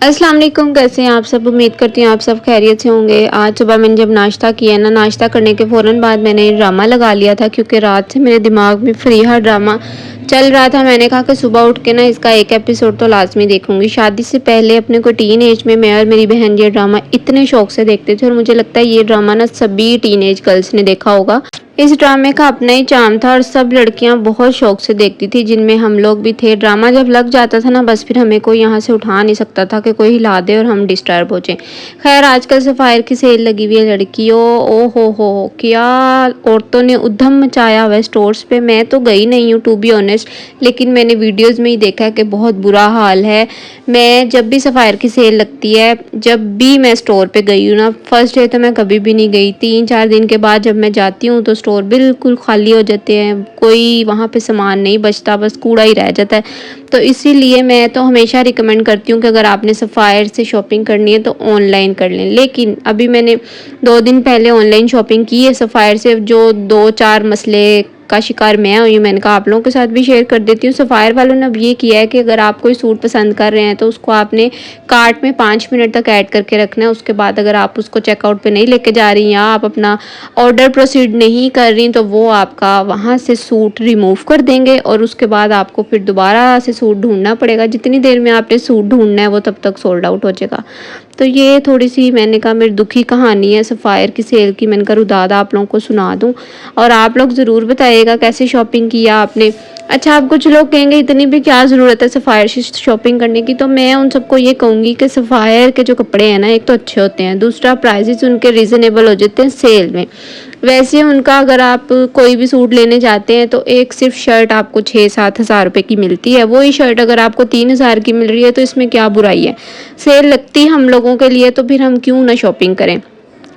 अस्सलाम वालेकुम, कैसे हैं आप सब। उम्मीद करती हूँ आप सब खैरियत से होंगे। आज सुबह मैंने जब नाश्ता किया ना, नाश्ता करने के फ़ौरन बाद मैंने ड्रामा लगा लिया था क्योंकि रात से मेरे दिमाग में फरीहा ड्रामा चल रहा था। मैंने कहा कि सुबह उठ के ना इसका एक एपिसोड तो लाज़मी देखूँगी। शादी से पहले अपने को टीन एज में मैं और मेरी बहन ये ड्रामा इतने शौक से देखते थे और मुझे लगता है ये ड्रामा ना सभी टीन एज गर्ल्स ने देखा होगा। इस ड्रामे का अपना ही चार्म था और सब लड़कियां बहुत शौक से देखती थी, जिनमें हम लोग भी थे। ड्रामा जब लग जाता था ना, बस फिर हमें कोई यहाँ से उठा नहीं सकता था कि कोई हिला दे और हम डिस्टर्ब हो जाए। खैर, आजकल सफ़ायर की सेल लगी हुई है लड़कियों। ओ हो, क्या औरतों ने उद्यम मचाया हुआ है स्टोर्स पे। मैं तो गई नहीं हूँ टू बी ऑनेस्ट, लेकिन मैंने वीडियोज़ में ही देखा है कि बहुत बुरा हाल है। मैं जब भी सफ़ायर की सेल लगती है, जब भी मैं स्टोर पे गई हूँ ना, फर्स्ट डे तो मैं कभी भी नहीं गई। 3-4 दिन के बाद जब मैं जाती हूँ तो स्टोर बिल्कुल खाली हो जाते हैं, कोई वहाँ पे सामान नहीं बचता, बस कूड़ा ही रह जाता है। तो इसीलिए मैं तो हमेशा रिकमेंड करती हूँ कि अगर आपने सफ़ायर से शॉपिंग करनी है तो ऑनलाइन कर लें। लेकिन अभी मैंने 2 दिन पहले ऑनलाइन शॉपिंग की है सफ़ायर से, जो 2-4 मसले का शिकार मैं हुई हूँ। मैंने कहा आप लोगों के साथ भी शेयर कर देती हूँ। सफ़ायर वालों ने अब ये किया है कि अगर आप कोई सूट पसंद कर रहे हैं तो उसको आपने कार्ट में 5 मिनट तक ऐड करके रखना है। उसके बाद अगर आप उसको चेकआउट पे नहीं लेके जा रही या आप अपना ऑर्डर प्रोसीड नहीं कर रही तो वो आपका वहाँ से सूट रिमूव कर देंगे और उसके बाद आपको फिर दोबारा से सूट ढूंढना पड़ेगा। जितनी देर में आपने सूट ढूंढना है वो तब तक सोल्ड आउट हो जाएगा। तो ये थोड़ी सी मैंने कहा मेरी दुखी कहानी है सफ़ायर की सेल की। मैंने कहा रुदादा आप लोगों को सुना दूँ और आप लोग ज़रूर बताइएगा कैसे शॉपिंग किया आपने। अच्छा, अब कुछ लोग कहेंगे इतनी भी क्या ज़रूरत है सफ़ायर से शॉपिंग करने की। तो मैं उन सबको ये कहूँगी कि सफ़ायर के जो कपड़े हैं ना, एक तो अच्छे होते हैं, दूसरा प्राइसेस उनके रीज़नेबल हो जाते हैं सेल में। वैसे उनका अगर आप कोई भी सूट लेने जाते हैं तो एक सिर्फ शर्ट आपको 6-7 हज़ार रुपये की मिलती है। वही शर्ट अगर आपको 3 हज़ार की मिल रही है तो इसमें क्या बुराई है। सेल लगती हम लोगों के लिए तो फिर हम क्यों ना शॉपिंग करें।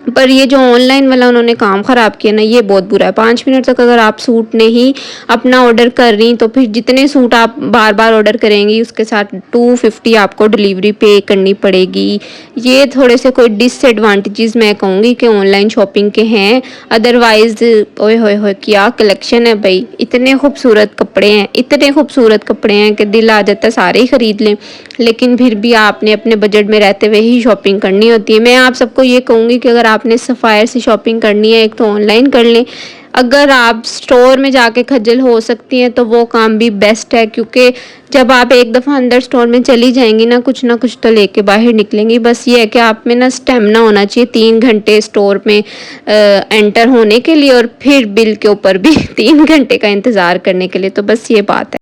पर ये जो ऑनलाइन वाला उन्होंने काम ख़राब किया ना, ये बहुत बुरा है। 5 मिनट तक अगर आप सूट नहीं अपना ऑर्डर कर रही तो फिर जितने सूट आप बार बार ऑर्डर करेंगी उसके साथ 250 आपको डिलीवरी पे करनी पड़ेगी। ये थोड़े से कोई डिसएडवांटेजेस मैं कहूँगी कि ऑनलाइन शॉपिंग के हैं। अदरवाइज़ ओए होए होए क्या कलेक्शन है भाई, इतने खूबसूरत कपड़े हैं, इतने खूबसूरत कपड़े हैं कि दिल आ जाता है सारे ही ख़रीद लें। लेकिन फिर भी आपने अपने बजट में रहते हुए ही शॉपिंग करनी होती है। मैं आप सबको ये कहूँगी कि अगर आपने सफ़ायर से शॉपिंग करनी है, एक तो ऑनलाइन कर लें। अगर आप स्टोर में जाके खज्जल हो सकती हैं तो वो काम भी बेस्ट है, क्योंकि जब आप एक दफ़ा अंदर स्टोर में चली जाएंगी ना, कुछ ना कुछ तो लेके बाहर निकलेंगी। बस ये है कि आप में ना स्टेमिना होना चाहिए 3 घंटे स्टोर में एंटर होने के लिए और फिर बिल के ऊपर भी 3 घंटे का इंतज़ार करने के लिए। तो बस ये बात है।